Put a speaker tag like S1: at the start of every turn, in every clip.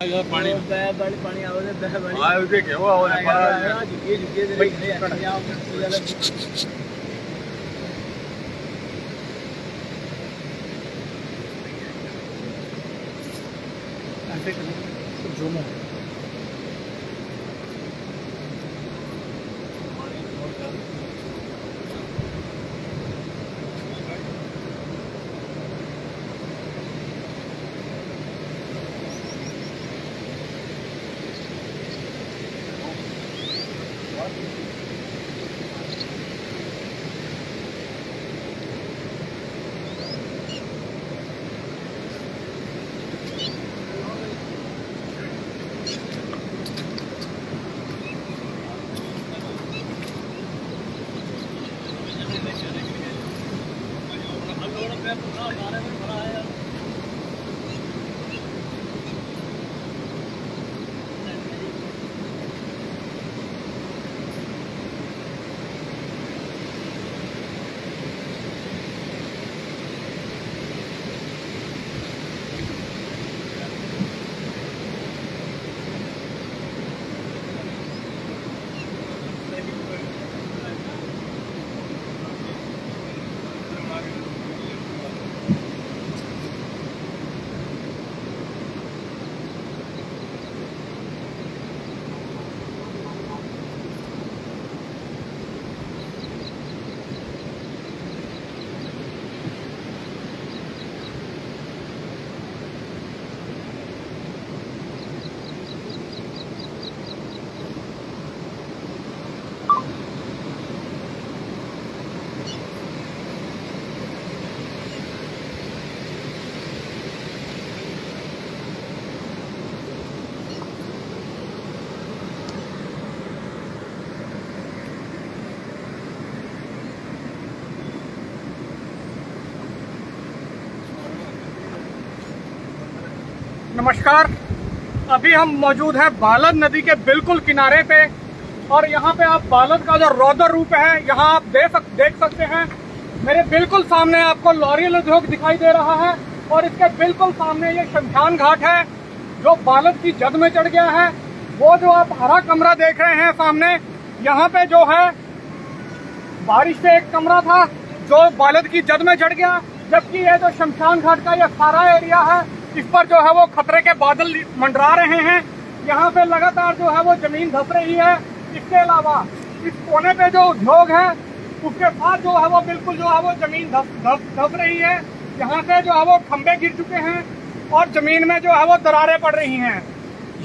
S1: पानी पानी आओगे क्या हुआ
S2: झूमो नमस्कार। अभी हम मौजूद हैं बालद नदी के बिल्कुल किनारे पे और यहाँ पे आप बालद का जो रौद्र रूप है यहाँ आप देख सकते हैं। मेरे बिल्कुल सामने आपको लॉरियल उद्योग दिखाई दे रहा है और इसके बिल्कुल सामने ये शमशान घाट है जो बालद की जद में चढ़ गया है। वो जो आप हरा कमरा देख रहे हैं सामने, यहाँ पे जो है बारिश से एक कमरा था जो बालद की जद में चढ़ गया, जबकि ये जो शमशान घाट का ये सारा एरिया है इस पर जो है वो खतरे के बादल मंडरा रहे हैं। यहाँ पे लगातार जो है वो जमीन धस रही है। इसके अलावा इस कोने पे जो उद्योग है उसके साथ जो है वो बिल्कुल जो है वो जमीन धस रही है। यहाँ पे जो है वो खंबे गिर चुके हैं और जमीन में जो है वो दरारें पड़ रही हैं।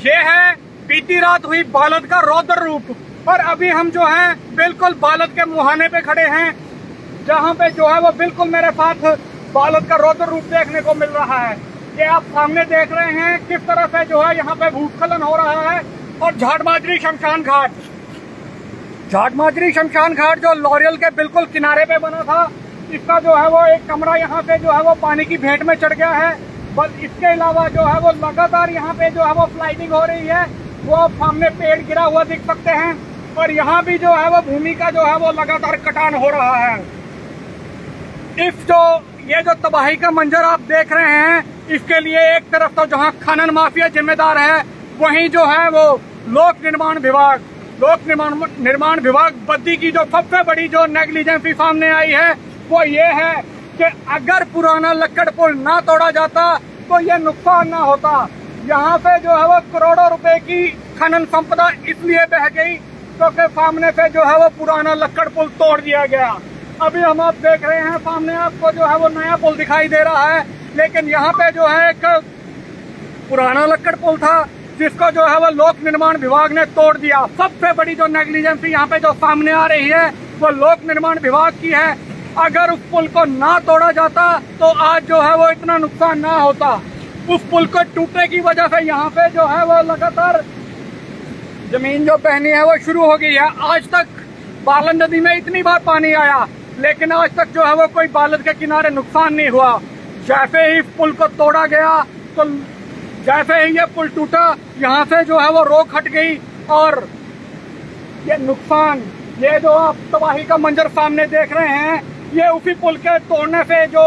S2: ये है बीती रात हुई बालद का रौद्र रूप। और अभी हम जो है बिल्कुल बालद के मुहाने पे खड़े हैं जहाँ पे जो है वो बिल्कुल मेरे साथ बालद का रौद्र रूप देखने को मिल रहा है। ये आप सामने देख रहे हैं किस तरह से जो है यहाँ पे भूस्खलन हो रहा है। और झाटमाजरी शमशान घाट जो लॉरियल के बिल्कुल किनारे पे बना था, इसका जो है वो एक कमरा यहाँ पे जो है वो पानी की भेंट में चढ़ गया है। बस इसके अलावा जो है वो लगातार यहाँ पे जो है वो फ्लाइटिंग हो रही है। वो आप सामने पेड़ गिरा हुआ दिख सकते हैं और यहाँ भी जो है वो भूमि का जो है वो लगातार कटान हो रहा है। ये जो तबाही का मंजर आप देख रहे हैं, इसके लिए एक तरफ तो जहां खनन माफिया जिम्मेदार है, वहीं जो है वो लोक निर्माण विभाग बद्दी की जो सबसे बड़ी जो नेग्लिजेंसी सामने आई है वो ये है कि अगर पुराना लक्कड़ पुल ना तोड़ा जाता तो ये नुकसान ना होता। यहाँ पे जो है वो करोड़ों रुपए की खनन संपदा इसलिए बह गई क्योंकि सामने से जो है वो पुराना लक्कड़ पुल तोड़ दिया गया। अभी हम आप देख रहे हैं सामने आपको जो है वो नया पुल दिखाई दे रहा है, लेकिन यहाँ पे जो है एक पुराना लक्कड़ पुल था जिसको जो है वो लोक निर्माण विभाग ने तोड़ दिया। सबसे बड़ी जो नेग्लिजेंसी यहाँ पे जो सामने आ रही है वो लोक निर्माण विभाग की है। अगर उस पुल को ना तोड़ा जाता तो आज जो है वो इतना नुकसान ना होता। उस पुल को टूटने की वजह से यहाँ पे जो है वो लगातार जमीन जो बहनी है वो शुरू हो गई है। आज तक बालद नदी में इतनी बार पानी आया लेकिन आज तक जो है वो कोई बालद के किनारे नुकसान नहीं हुआ। जैसे ही इस पुल को तोड़ा गया तो जैसे ही ये पुल टूटा, यहाँ से जो है वो रोक हट गई और ये नुकसान, ये जो आप तबाही का मंजर सामने देख रहे हैं, ये उसी पुल के तोड़ने से जो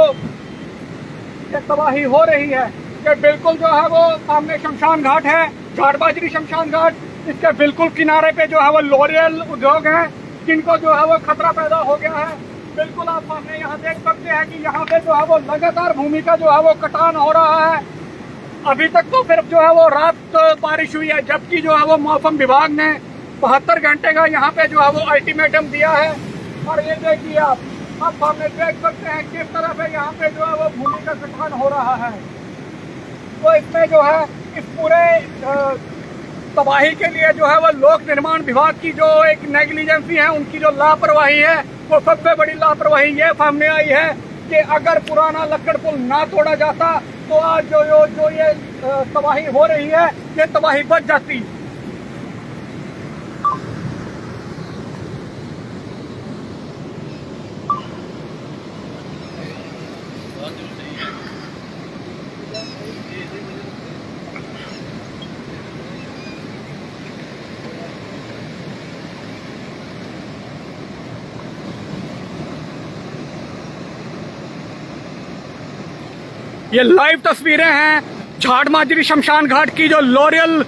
S2: ये तबाही हो रही है। कि बिल्कुल जो है वो सामने शमशान घाट है, झाड़ बाजरी शमशान घाट। इसके बिल्कुल किनारे पे जो है वो लॉरियल उद्योग है, जिनको जो है वो खतरा पैदा हो गया है। बिल्कुल आप सामने यहाँ देख सकते हैं कि यहाँ पे जो है वो लगातार भूमि का जो है वो कटान हो रहा है। अभी तक तो सिर्फ जो है वो रात बारिश हुई है, जबकि जो है वो मौसम विभाग ने 72 घंटे का यहाँ पे जो है वो अल्टीमेटम दिया है। और ये देखिए आप सामने देख सकते हैं किस तरह से यहाँ पे जो है वो भूमि का कटान हो रहा है। तो इसमें जो है इस पूरे तबाही के लिए जो है वो लोक निर्माण विभाग की जो एक नेग्लिजेंसी है, उनकी जो लापरवाही है, वो सबसे बड़ी लापरवाही ये सामने आई है कि अगर पुराना लक्कड़ पुल ना तोड़ा जाता तो आज जो ये तबाही हो रही है, ये तबाही बच जाती। ये लाइव तस्वीरें हैं झाड़ माजरी शमशान घाट की, जो लॉरियल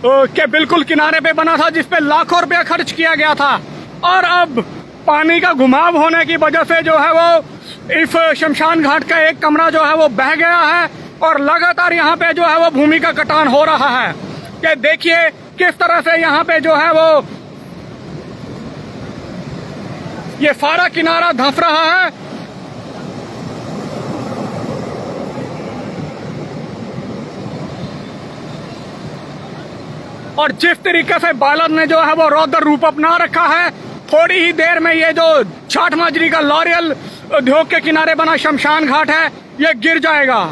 S2: के बिल्कुल किनारे पे बना था, जिसपे लाखों रुपया खर्च किया गया था। और अब पानी का घुमाव होने की वजह से जो है वो इस शमशान घाट का एक कमरा जो है वो बह गया है और लगातार यहाँ पे जो है वो भूमि का कटान हो रहा है। ये देखिए किस तरह से यहाँ पे जो है वो ये सारा किनारा धंस रहा है। और जिस तरीके से बालद ने जो है वो रौद्र रूप अपना रखा है, थोड़ी ही देर में ये जो झाड़ माजरी का लॉरियल उद्योग के किनारे बना शमशान घाट है, ये गिर जाएगा।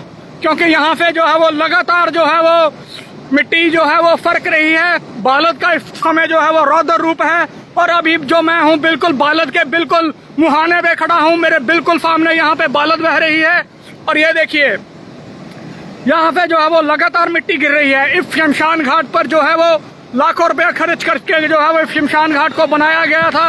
S2: क्योंकि यहाँ से जो है वो लगातार जो है वो मिट्टी जो है वो फर्क रही है। बालद का इस समय जो है वो रौद्र रूप है। और अभी जो मैं हूँ बिल्कुल बालद के बिल्कुल मुहाने पे खड़ा हूँ, मेरे बिल्कुल सामने यहाँ पे बालद बह रही है। और ये देखिए यहाँ पे जो है वो लगातार मिट्टी गिर रही है। इस शमशान घाट पर जो है वो लाखों रुपया खर्च करके जो है वो शमशान घाट को बनाया गया था।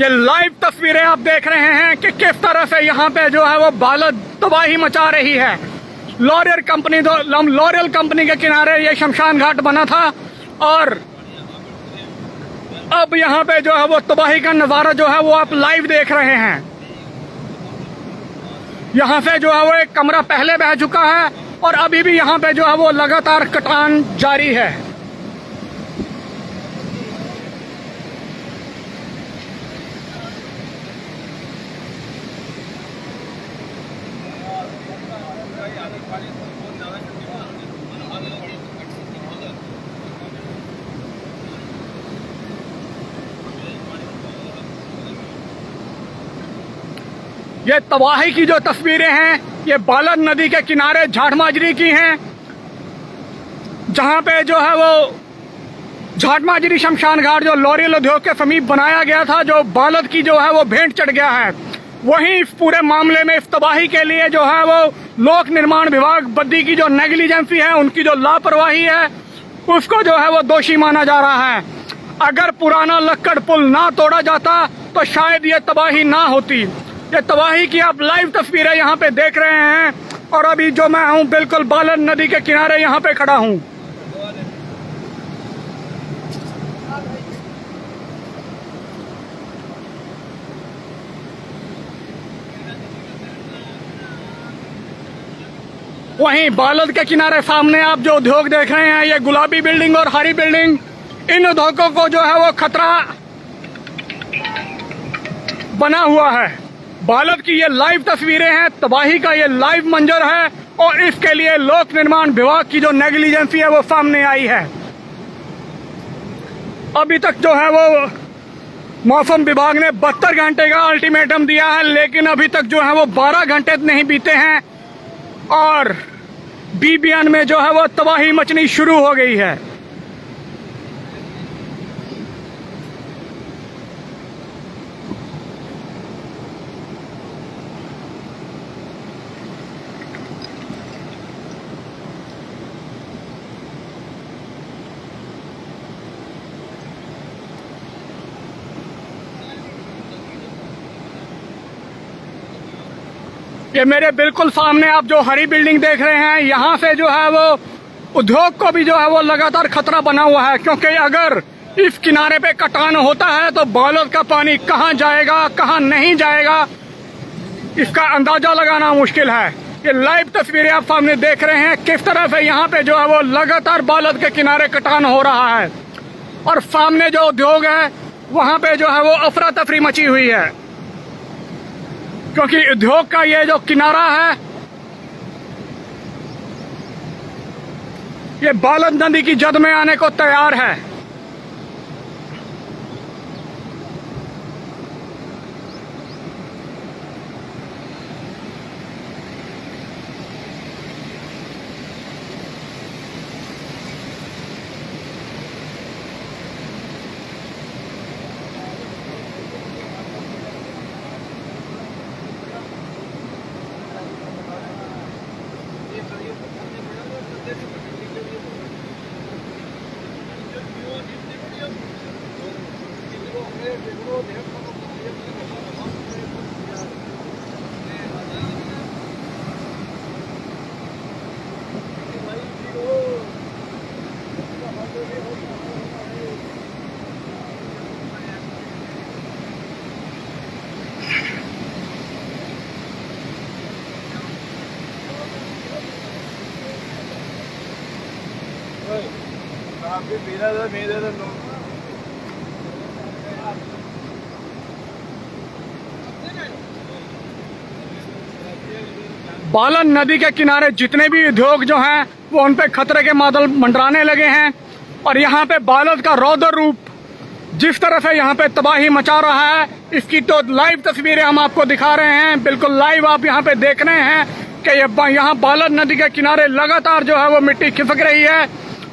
S2: ये लाइव तस्वीरें आप देख रहे हैं कि किस तरह से यहाँ पे जो है वो बालद तबाही मचा रही है। लॉरियल कंपनी के किनारे ये शमशान घाट बना था और अब यहाँ पे जो है वो तबाही का नजारा जो है वो आप लाइव देख रहे हैं। यहाँ से जो है वो एक कमरा पहले बह चुका है और अभी भी यहाँ पे जो है वो लगातार कटान जारी है। ये तबाही की जो तस्वीरें हैं, ये बालद नदी के किनारे झाड़ माजरी की हैं, जहां पे जो है वो झाड़ माजरी शमशान घाट जो लॉरियल उद्योग के समीप बनाया गया था, जो बालद की जो है वो भेंट चढ़ गया है। वहीं इस पूरे मामले में इस तबाही के लिए जो है वो लोक निर्माण विभाग बद्दी की जो नेग्लिजेंसी है, उनकी जो लापरवाही है, उसको जो है वो दोषी माना जा रहा है। अगर पुराना लक्कड़ पुल ना तोड़ा जाता तो शायद ये तबाही ना होती। ये तबाही की आप लाइव तस्वीरें यहाँ पे देख रहे हैं और अभी जो मैं हूँ बिल्कुल बालद नदी के किनारे यहाँ पे खड़ा हूँ। वहीं बालद के किनारे सामने आप जो उद्योग देख रहे हैं, ये गुलाबी बिल्डिंग और हरी बिल्डिंग, इन उद्योगों को जो है वो खतरा बना हुआ है। बालद की ये लाइव तस्वीरें हैं, तबाही का ये लाइव मंजर है और इसके लिए लोक निर्माण विभाग की जो नेग्लिजेंसी है वो सामने आई है। अभी तक जो है वो मौसम विभाग ने 72 घंटे का अल्टीमेटम दिया है, लेकिन अभी तक जो है वो 12 घंटे नहीं बीते हैं और बीबीएन में जो है वो तबाही मचनी शुरू हो गई है। ये मेरे बिल्कुल सामने आप जो हरी बिल्डिंग देख रहे हैं, यहाँ से जो है वो उद्योग को भी जो है वो लगातार खतरा बना हुआ है, क्योंकि अगर इस किनारे पे कटान होता है तो बालोद का पानी कहाँ जाएगा कहाँ नहीं जाएगा इसका अंदाजा लगाना मुश्किल है। ये लाइव तस्वीरें आप सामने देख रहे हैं किस तरह से यहाँ पे जो है वो लगातार बालोद के किनारे कटान हो रहा है, और सामने जो उद्योग है वहां पे जो है वो अफरा तफरी मची हुई है, क्योंकि उद्योग का ये जो किनारा है ये बालोद नदी की जद में आने को तैयार है। बालोद नदी के किनारे जितने भी उद्योग जो हैं वो उन पे खतरे के बादल मंडराने लगे हैं, और यहाँ पे बालोद का रौद्र रूप जिस तरह से यहाँ पे तबाही मचा रहा है इसकी तो लाइव तस्वीरें हम आपको दिखा रहे हैं। बिल्कुल लाइव आप यहाँ पे देख रहे हैं कि यहाँ बालोद नदी के किनारे लगातार जो है वो मिट्टी खिसक रही है,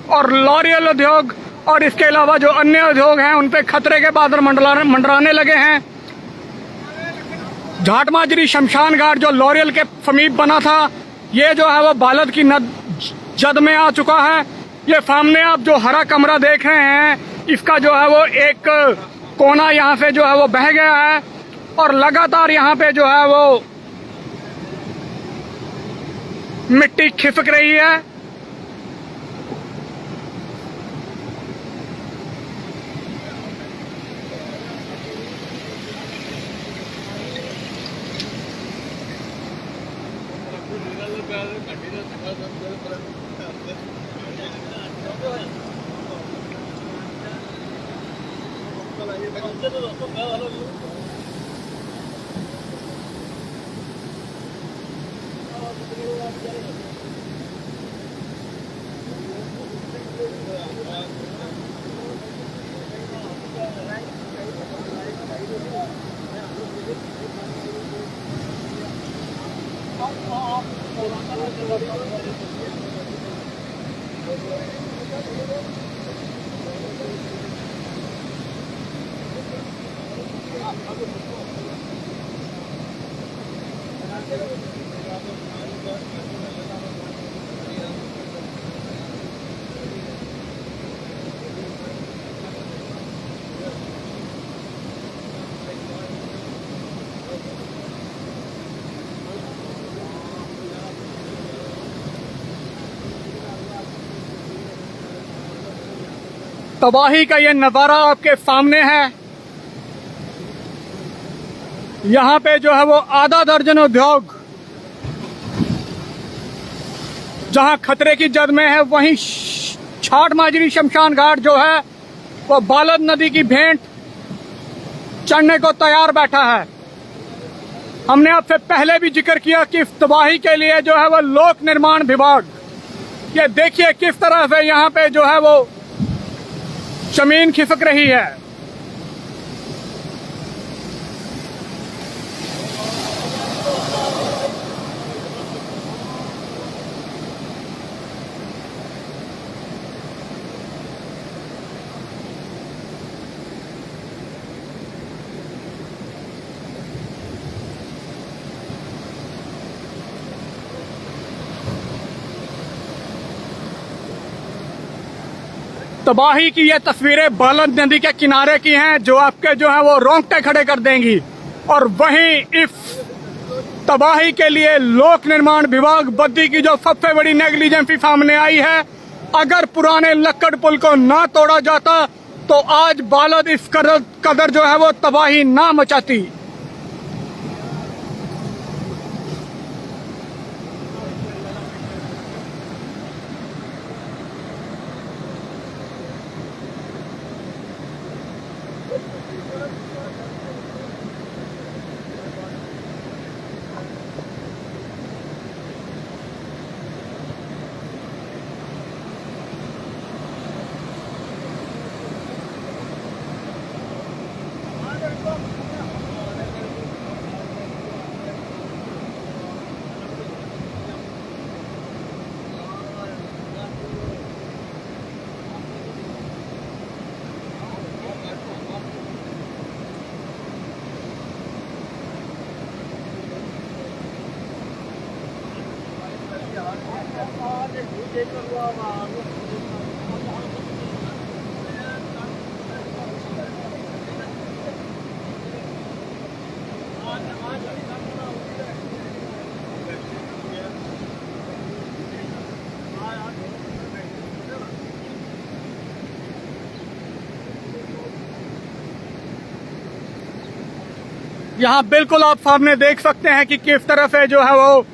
S2: और लॉरियल उद्योग और इसके अलावा जो अन्य उद्योग हैं उन पे खतरे के बादल मंडराने लगे हैं। घाट माजरी शमशान घाट जो लॉरियल के समीप बना था ये जो है वो बालोद की जद में आ चुका है। ये सामने आप जो हरा कमरा देख रहे हैं इसका जो है वो एक कोना यहाँ से जो है वो बह गया है, और लगातार यहाँ पे जो है वो मिट्टी खिसक रही है। तबाही का ये नजारा आपके सामने है। यहाँ पे जो है वो आधा दर्जन उद्योग जहाँ खतरे की जद में है, वहीं घाट माजरी शमशान घाट जो है वो बालोद नदी की भेंट चढ़ने को तैयार बैठा है। हमने आपसे पहले भी जिक्र किया कि इस तबाही के लिए जो है वो लोक निर्माण विभाग, ये देखिए किस तरह से यहाँ पे जो है वो जमीन खिसक रही है। तबाही की ये तस्वीरें बालोद नदी के किनारे की हैं जो आपके जो है वो रोंगटे खड़े कर देंगी। और वहीं इस तबाही के लिए लोक निर्माण विभाग बद्दी की जो सबसे बड़ी नेग्लिजेंसी सामने आई है। अगर पुराने लक्कड़ पुल को ना तोड़ा जाता तो आज बालद इस कदर जो है वो तबाही ना मचाती। यहाँ बिल्कुल आप सामने देख सकते हैं कि किस तरह से जो है वो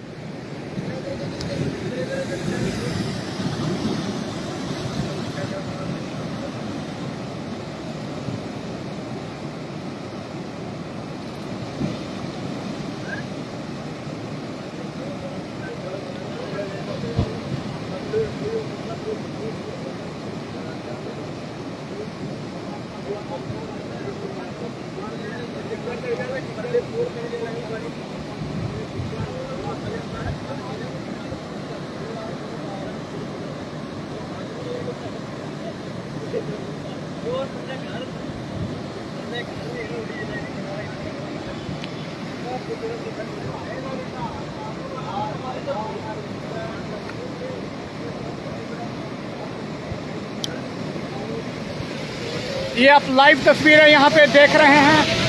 S2: ये आप लाइव तस्वीरें यहाँ पे देख रहे हैं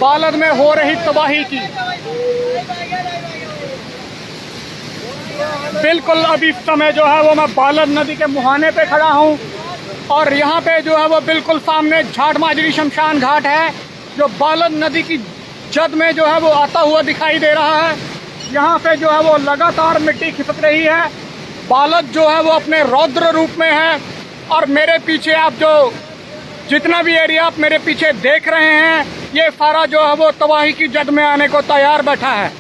S2: बालद में हो रही तबाही की। बिल्कुल अभी समय जो है वो मैं बालद नदी के मुहाने पे खड़ा हूँ और यहाँ पे जो है वो बिल्कुल सामने झाट माजरी शमशान घाट है जो बालद नदी की जद में जो है वो आता हुआ दिखाई दे रहा है। यहाँ पे जो है वो लगातार मिट्टी खिसक रही है। बालद जो है वो अपने रौद्र रूप में है और मेरे पीछे आप जो जितना भी एरिया आप मेरे पीछे देख रहे हैं ये सारा जो है वो तबाही की जद में आने को तैयार बैठा है।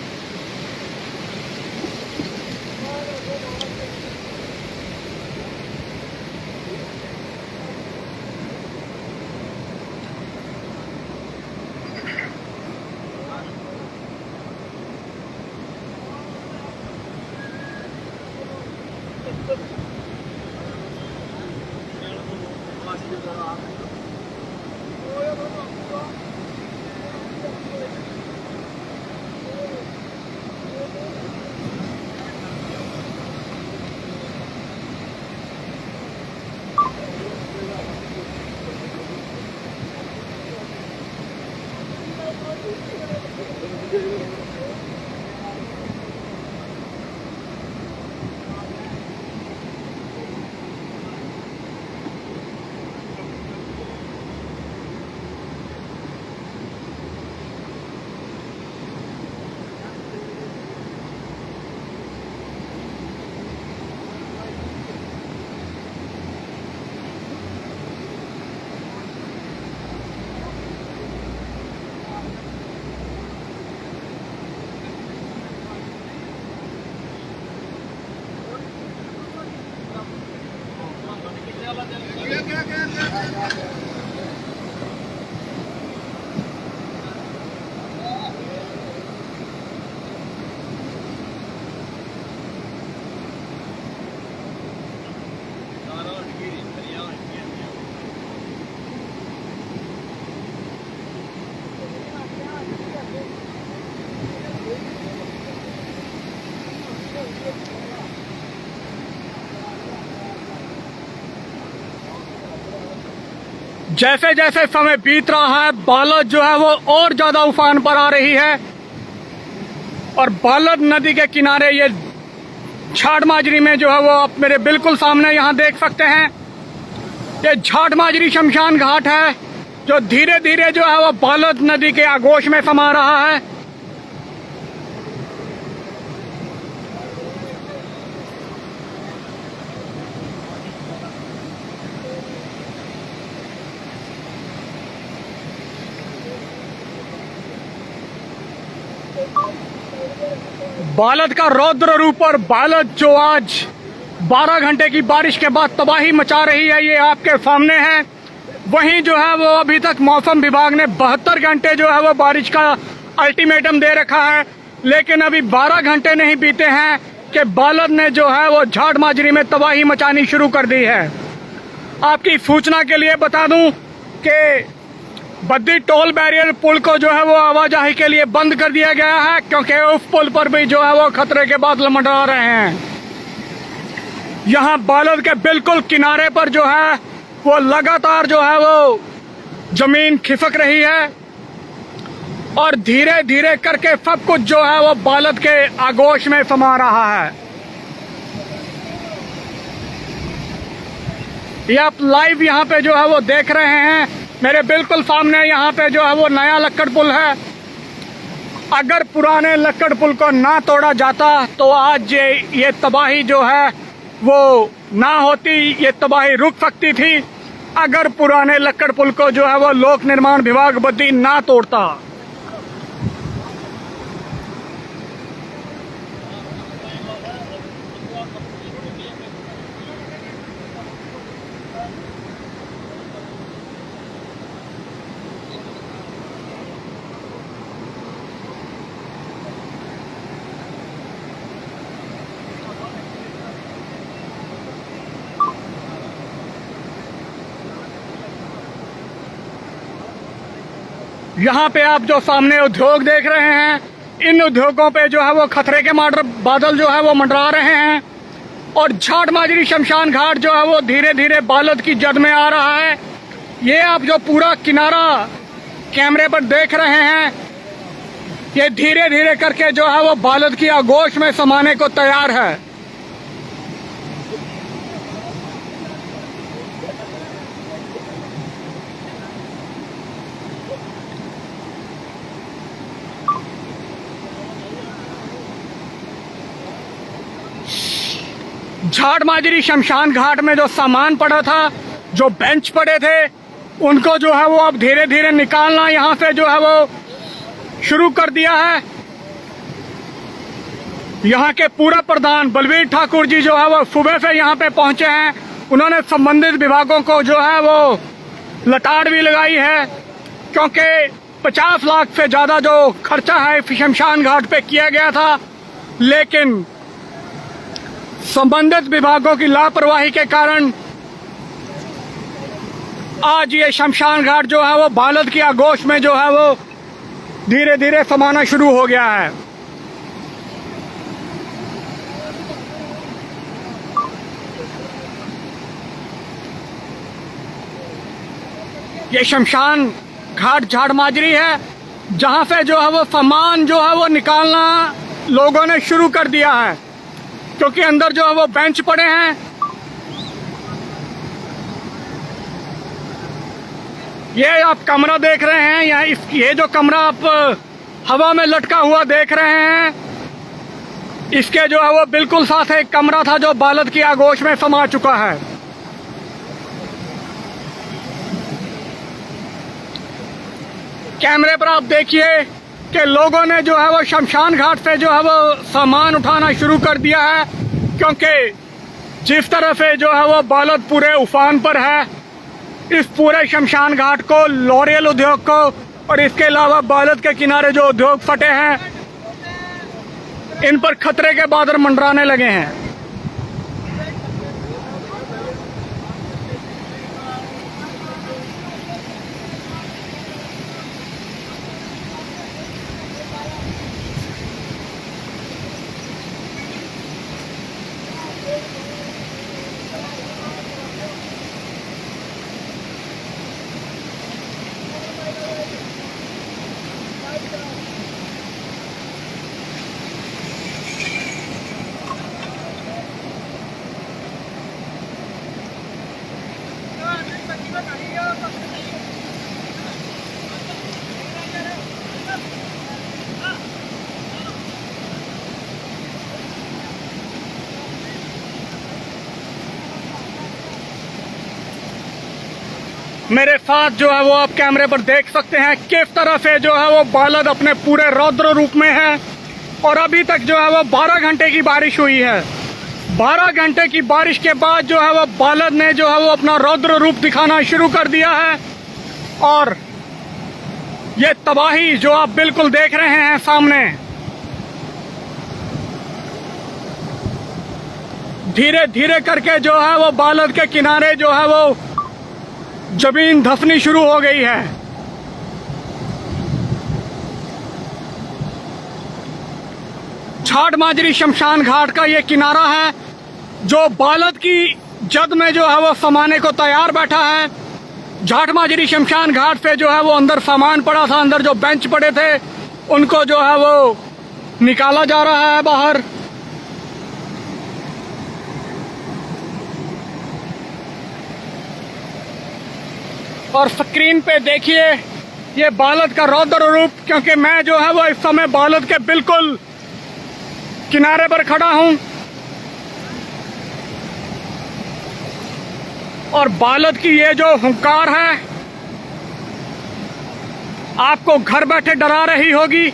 S2: जैसे जैसे समय बीत रहा है बालद जो है वो और ज्यादा उफान पर आ रही है। और बालद नदी के किनारे ये झाट माजरी में जो है वो आप मेरे बिल्कुल सामने यहाँ देख सकते हैं। ये झाट माजरी शमशान घाट है जो धीरे धीरे जो है वो बालद नदी के आगोश में समा रहा है। बालद का रौद्र रूप और बालद जो आज 12 घंटे की बारिश के बाद तबाही मचा रही है, ये आपके सामने है। वहीं जो है वो अभी तक मौसम विभाग ने 72 घंटे जो है वो बारिश का अल्टीमेटम दे रखा है, लेकिन अभी 12 घंटे नहीं बीते हैं कि बालद ने जो है वो झाट माजरी में तबाही मचानी शुरू कर दी है। आपकी सूचना के लिए बता दूं कि बद्दी टोल बैरियर पुल को जो है वो आवाजाही के लिए बंद कर दिया गया है, क्योंकि उस पुल पर भी जो है वो खतरे के बादल मंडरा रहे हैं। यहाँ बालद के बिल्कुल किनारे पर जो है वो लगातार जो है वो जमीन खिसक रही है और धीरे धीरे करके सब कुछ जो है वो बालद के आगोश में समा रहा है। ये आप लाइव यहाँ पे जो है वो देख रहे हैं। मेरे बिल्कुल सामने यहाँ पे जो है वो नया लक्कड़ पुल है। अगर पुराने लक्कड़ पुल को ना तोड़ा जाता तो आज ये तबाही जो है वो ना होती, ये तबाही रुक सकती थी अगर पुराने लक्कड़ पुल को जो है वो लोक निर्माण विभाग बद्दी ना तोड़ता। यहाँ पे आप जो सामने उद्योग देख रहे हैं, इन उद्योगों पे जो है वो खतरे के बादल जो है वो मंडरा रहे हैं और झाट माजरी शमशान घाट जो है वो धीरे धीरे बालद की जद में आ रहा है। ये आप जो पूरा किनारा कैमरे पर देख रहे हैं, ये धीरे धीरे करके जो है वो बालद की आगोश में समाने को तैयार है। झाट माजरी शमशान घाट में जो सामान पड़ा था, जो बेंच पड़े थे, उनको जो है वो अब धीरे धीरे निकालना यहाँ से जो है वो शुरू कर दिया है। यहाँ के पूरा प्रधान बलवीर ठाकुर जी जो है वो सुबह से यहाँ पे पहुंचे हैं। उन्होंने संबंधित विभागों को जो है वो लताड़ भी लगाई है, क्योंकि 50 लाख से ज्यादा जो खर्चा है शमशान घाट पे किया गया था, लेकिन संबंधित विभागों की लापरवाही के कारण आज ये शमशान घाट जो है वो बालद की आगोश में जो है वो धीरे धीरे समाना शुरू हो गया है। ये शमशान घाट झाट माजरी है, जहां से जो है वो सामान जो है वो निकालना लोगों ने शुरू कर दिया है, क्योंकि अंदर जो है वो बेंच पड़े हैं। ये आप कमरा देख रहे हैं, ये जो कमरा आप हवा में लटका हुआ देख रहे हैं, इसके जो है वो बिल्कुल साथ एक कमरा था जो बालद की आगोश में समा चुका है। कैमरे पर आप देखिए कि लोगों ने जो है वो शमशान घाट से जो है वो सामान उठाना शुरू कर दिया है, क्योंकि जिस तरह से जो है वो बालद पूरे उफान पर है, इस पूरे शमशान घाट को, लॉरियल उद्योग को और इसके अलावा बालद के किनारे जो उद्योग फटे हैं, इन पर खतरे के बादल मंडराने लगे हैं। मेरे साथ जो है वो आप कैमरे पर देख सकते हैं किस तरह से जो है वो बालद अपने पूरे रौद्र रूप में है। और अभी तक जो है वो 12 घंटे की बारिश हुई है। 12 घंटे की बारिश के बाद जो है वो बालद ने जो है वो अपना रौद्र रूप दिखाना शुरू कर दिया है। और ये तबाही जो आप बिल्कुल देख रहे हैं सामने, धीरे धीरे करके जो है वो बालद के किनारे जो है वो जमीन धंसनी शुरू हो गई है। छाट माजरी शमशान घाट का ये किनारा है जो बालद की जद में जो है वो समाने को तैयार बैठा है। झाट माजरी शमशान घाट से जो है वो अंदर सामान पड़ा था, अंदर जो बेंच पड़े थे उनको जो है वो निकाला जा रहा है बाहर। और स्क्रीन पे देखिए ये बालद का रौद्र रूप, क्योंकि मैं जो है वो इस समय बालद के बिल्कुल किनारे पर खड़ा हूं। और बालद की ये जो हुंकार है आपको घर बैठे डरा रही होगी।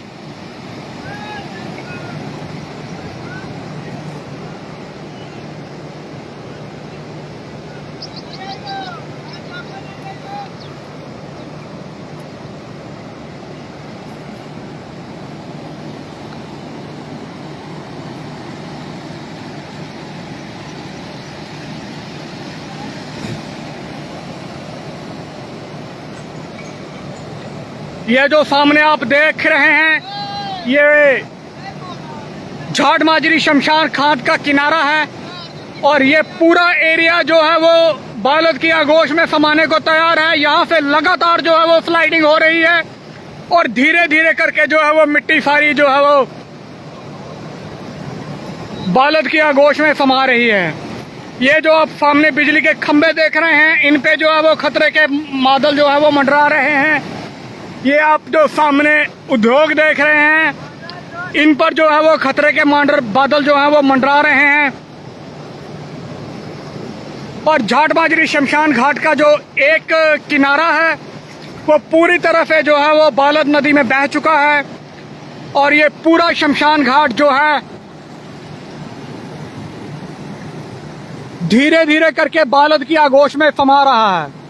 S2: ये जो सामने आप देख रहे हैं ये झाट माजरी शमशान घाट का किनारा है। और ये पूरा एरिया जो है वो बालद की आगोश में समाने को तैयार है। यहाँ से लगातार जो है वो स्लाइडिंग हो रही है और धीरे धीरे करके जो है वो मिट्टी सारी जो है वो बालद की आगोश में समा रही है। ये जो आप सामने बिजली के खंभे देख रहे हैं इन पे जो है वो खतरे के बादल जो है वो मंडरा रहे हैं। ये आप जो सामने उद्योग देख रहे हैं इन पर जो है वो खतरे के बादल जो है वो मंडरा रहे हैं। और झाट माजरी शमशान घाट का जो एक किनारा है वो पूरी तरह से जो है वो बालद नदी में बह चुका है। और ये पूरा शमशान घाट जो है धीरे धीरे करके बालद की आगोश में समा रहा है।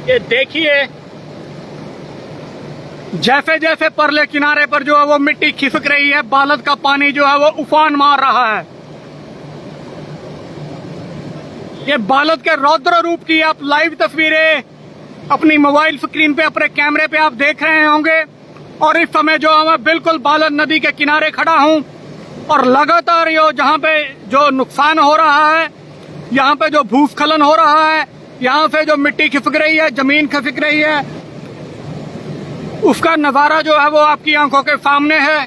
S2: ये देखिए जैसे जैसे परले किनारे पर जो है वो मिट्टी खिसक रही है, बालद का पानी जो है वो उफान मार रहा है। ये बालद के रौद्र रूप की आप लाइव तस्वीरें अपनी मोबाइल स्क्रीन पे अपने कैमरे पे आप देख रहे होंगे। और इस समय जो है मैं बिल्कुल बालद नदी के किनारे खड़ा हूं और लगातार ये जहां पे जो नुकसान हो रहा है, यहाँ पे जो भूस्खलन हो रहा है, यहाँ से जो मिट्टी खिसक रही है, जमीन खिसक रही है, उसका नजारा जो है वो आपकी आंखों के सामने है।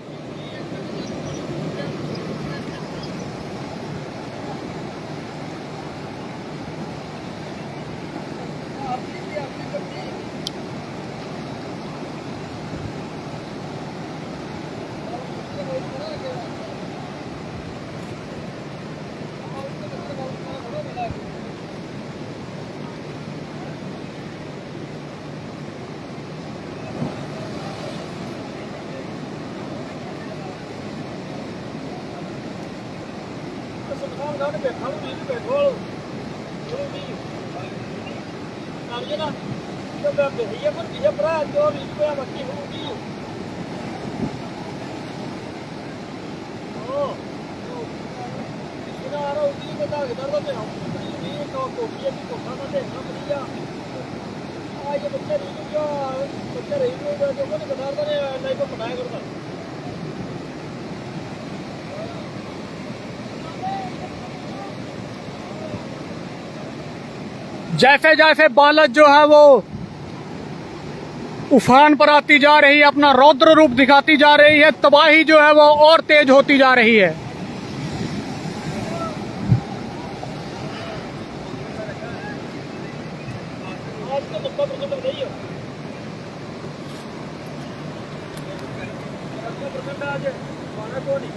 S1: तो कोकी की कोठा ना देखना पड़ेगा आज ये बच्चे रही जो को कटार करे नहीं को पढ़ाया करता
S2: जैसे जैसे बालद जो है वो उफान पर आती जा रही है, अपना रौद्र रूप दिखाती जा रही है, तबाही जो है वो और तेज होती जा रही है।
S1: आज तो 90% गई है 90% आज माना को नहीं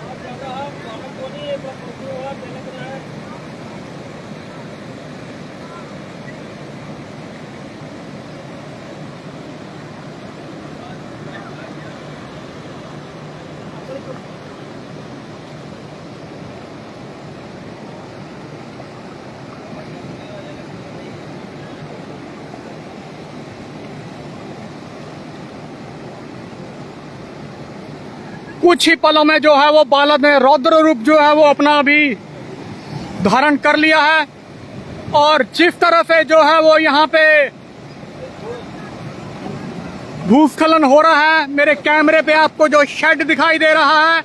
S1: आप ज्यादा माना को नहीं एक बार हुआ पहले बनाया
S2: कुछ ही पलों में जो है वो बालद ने रौद्र रूप जो है वो अपना अभी धारण कर लिया है। और जिस तरह से जो है वो यहाँ पे भूस्खलन हो रहा है, मेरे कैमरे पे आपको जो शेड दिखाई दे रहा है,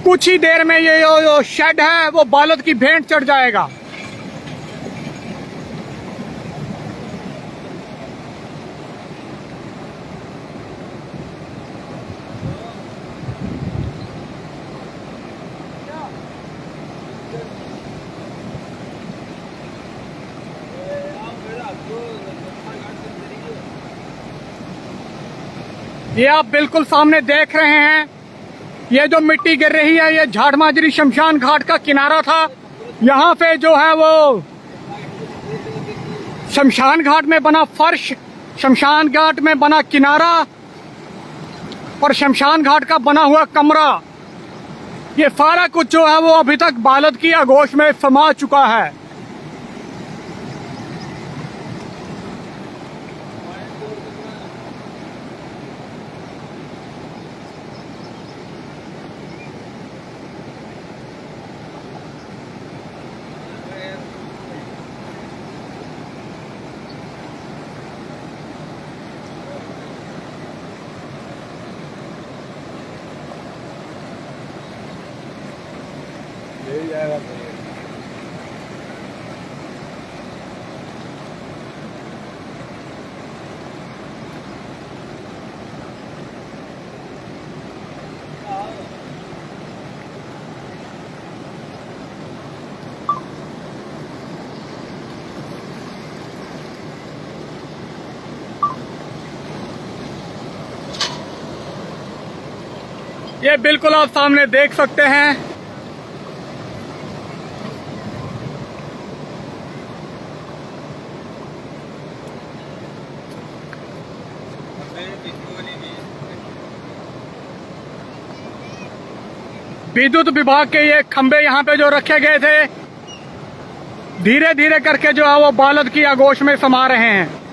S2: कुछ ही देर में ये जो शेड है वो बालद की भेंट चढ़ जाएगा। ये आप बिल्कुल सामने देख रहे हैं, ये जो मिट्टी गिर रही है ये झाड़ माजरी शमशान घाट का किनारा था। यहाँ पे जो है वो शमशान घाट में बना फर्श, शमशान घाट में बना किनारा और शमशान घाट का बना हुआ कमरा, ये सारा कुछ जो है वो अभी तक बालद की आगोश में समा चुका है।
S1: यही जाएगा
S2: ये बिल्कुल आप सामने देख सकते हैं, विद्युत विभाग के ये खंभे यहाँ पे जो रखे गए थे, धीरे धीरे करके जो है वो बालद की आगोश में समा रहे हैं।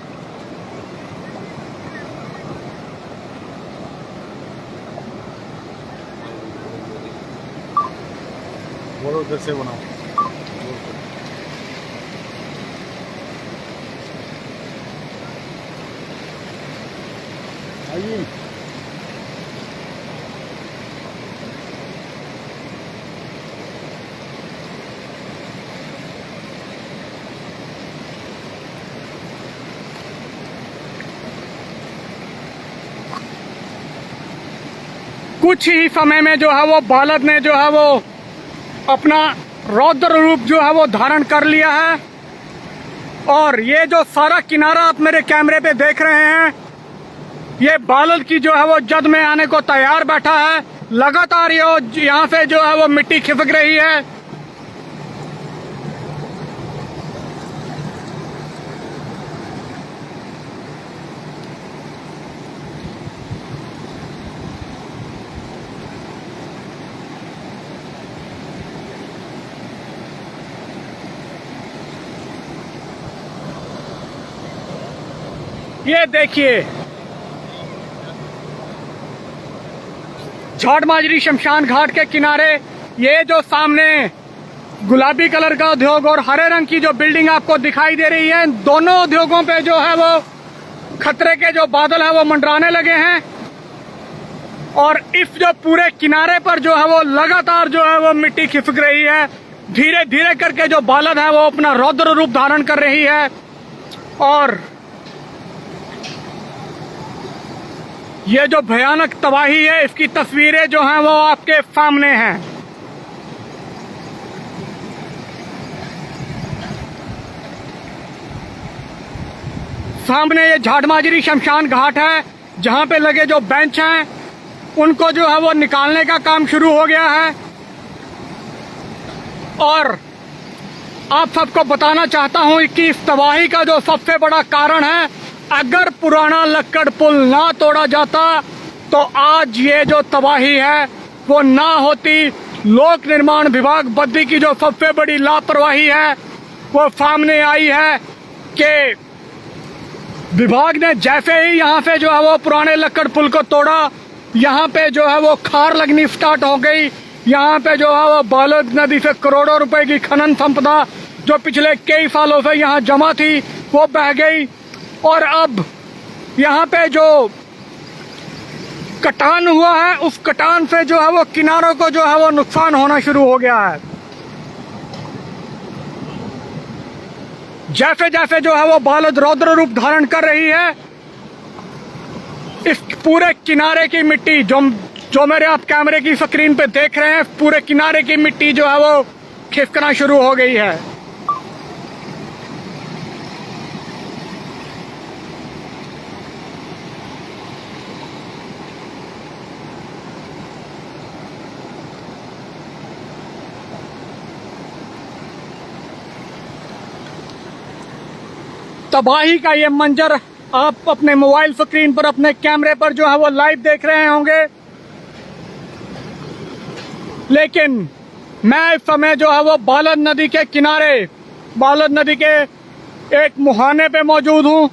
S1: बोलो उधर से बनाओ आइए
S2: कुछ ही समय में जो है वो बालद ने जो है वो अपना रौद्र रूप जो है वो धारण कर लिया है। और ये जो सारा किनारा आप मेरे कैमरे पे देख रहे हैं, ये बालद की जो है वो जद में आने को तैयार बैठा है। लगातार ये यहाँ से जो है वो मिट्टी खिसक रही है। ये देखिए, झाट माजरी शमशान घाट के किनारे ये जो सामने गुलाबी कलर का उद्योग और हरे रंग की जो बिल्डिंग आपको दिखाई दे रही है, दोनों उद्योगों पे जो है वो खतरे के जो बादल है वो मंडराने लगे हैं। और इस जो पूरे किनारे पर जो है वो लगातार जो है वो मिट्टी खिसक रही है। धीरे धीरे करके जो बालद है वो अपना रौद्र रूप धारण कर रही है। और ये जो भयानक तबाही है, इसकी तस्वीरें जो हैं वो आपके सामने हैं। सामने ये झाट माजरी शमशान घाट है, जहां पे लगे जो बेंच हैं उनको जो है वो निकालने का काम शुरू हो गया है। और आप सबको बताना चाहता हूं कि इस तबाही का जो सबसे बड़ा कारण है, अगर पुराना लक्कड़ पुल ना तोड़ा जाता तो आज ये जो तबाही है वो ना होती। लोक निर्माण विभाग बद्दी की जो सबसे बड़ी लापरवाही है वो सामने आई है कि विभाग ने जैसे ही यहाँ से जो है वो पुराने लक्कड़ पुल को तोड़ा, यहाँ पे जो है वो खार लगनी स्टार्ट हो गई। यहाँ पे जो है वो बालद नदी से करोड़ों रुपए की खनन संपदा जो पिछले कई सालों से यहाँ जमा थी वो बह गई। और अब यहाँ पे जो कटान हुआ है, उस कटान से जो है वो किनारों को जो है वो नुकसान होना शुरू हो गया है। जैसे जैसे जो है वो बालद रौद्र रूप धारण कर रही है, इस पूरे किनारे की मिट्टी जो मेरे आप कैमरे की स्क्रीन पे देख रहे हैं, पूरे किनारे की मिट्टी जो है वो खिसकना शुरू हो गई है। तबाही का ये मंजर आप अपने मोबाइल स्क्रीन पर, अपने कैमरे पर जो है वो लाइव देख रहे होंगे। लेकिन मैं इस समय जो है वो बालद नदी के किनारे, बालद नदी के एक मुहाने पे मौजूद हूँ,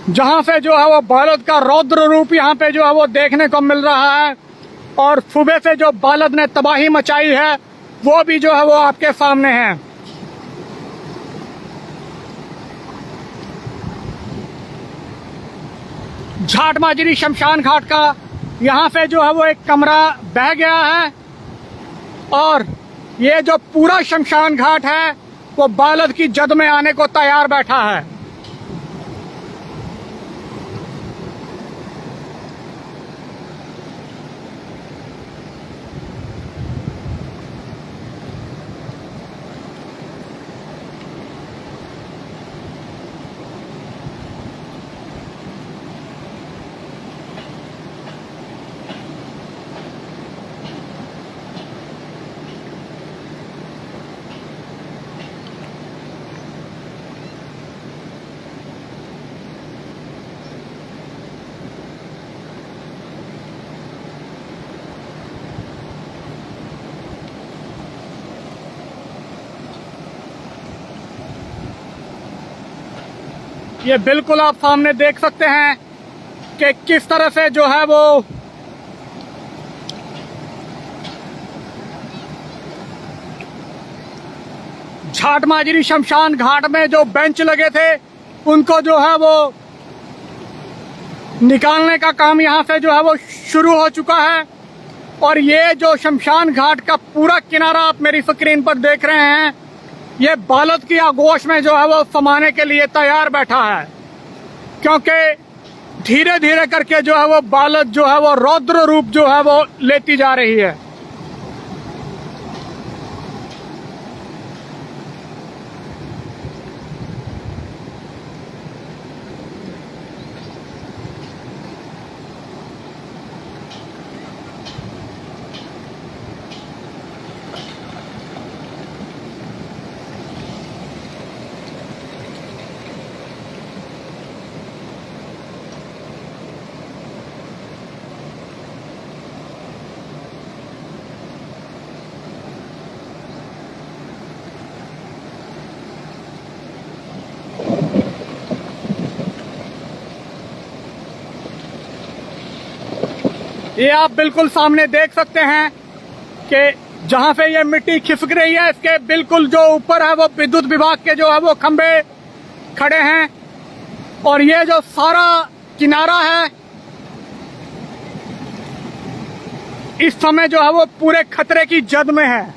S2: जहाँ से जो है वो बालद का रौद्र रूप यहाँ पे जो है वो देखने को मिल रहा है। और सुबह से जो बालद ने तबाही मचाई है वो भी जो है वो आपके सामने है। झाट माजरी शमशान घाट का यहाँ से जो है वो एक कमरा बह गया है। और ये जो पूरा शमशान घाट है वो बालद की जद में आने को तैयार बैठा है। ये बिल्कुल आप सामने देख सकते हैं कि किस तरह से जो है वो झाट माजरी शमशान घाट में जो बेंच लगे थे उनको जो है वो निकालने का काम यहाँ से जो है वो शुरू हो चुका है। और ये जो शमशान घाट का पूरा किनारा आप मेरी स्क्रीन पर देख रहे हैं, ये बालद की आगोश में जो है वो समाने के लिए तैयार बैठा है। क्योंकि धीरे धीरे करके जो है वो बालद जो है वो रौद्र रूप जो है वो लेती जा रही है। ये आप बिल्कुल सामने देख सकते हैं कि जहां से ये मिट्टी खिसक रही है, इसके बिल्कुल जो ऊपर है वो विद्युत विभाग के जो है वो खंभे खड़े हैं। और ये जो सारा किनारा है इस समय जो है वो पूरे खतरे की जद में है।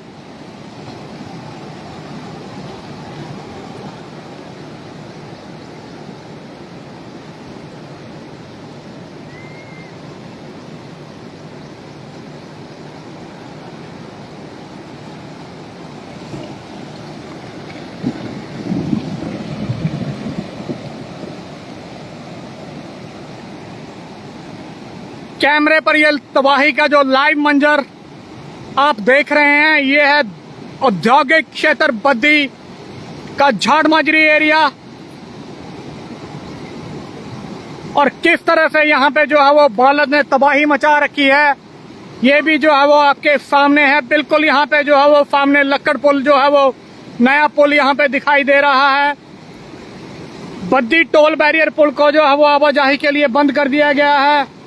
S2: कैमरे पर ये तबाही का जो लाइव मंजर आप देख रहे हैं, ये है औद्योगिक क्षेत्र बद्दी का झाड़ माजरी एरिया। और किस तरह से यहाँ पे जो है वो बालद ने तबाही मचा रखी है, ये भी जो है वो आपके सामने है। बिल्कुल यहाँ पे जो है वो सामने लक्कड़ पुल जो है वो नया पुल यहाँ पे दिखाई दे रहा है। बद्दी टोल बैरियर पुल को जो है वो आवाजाही के लिए बंद कर दिया गया है।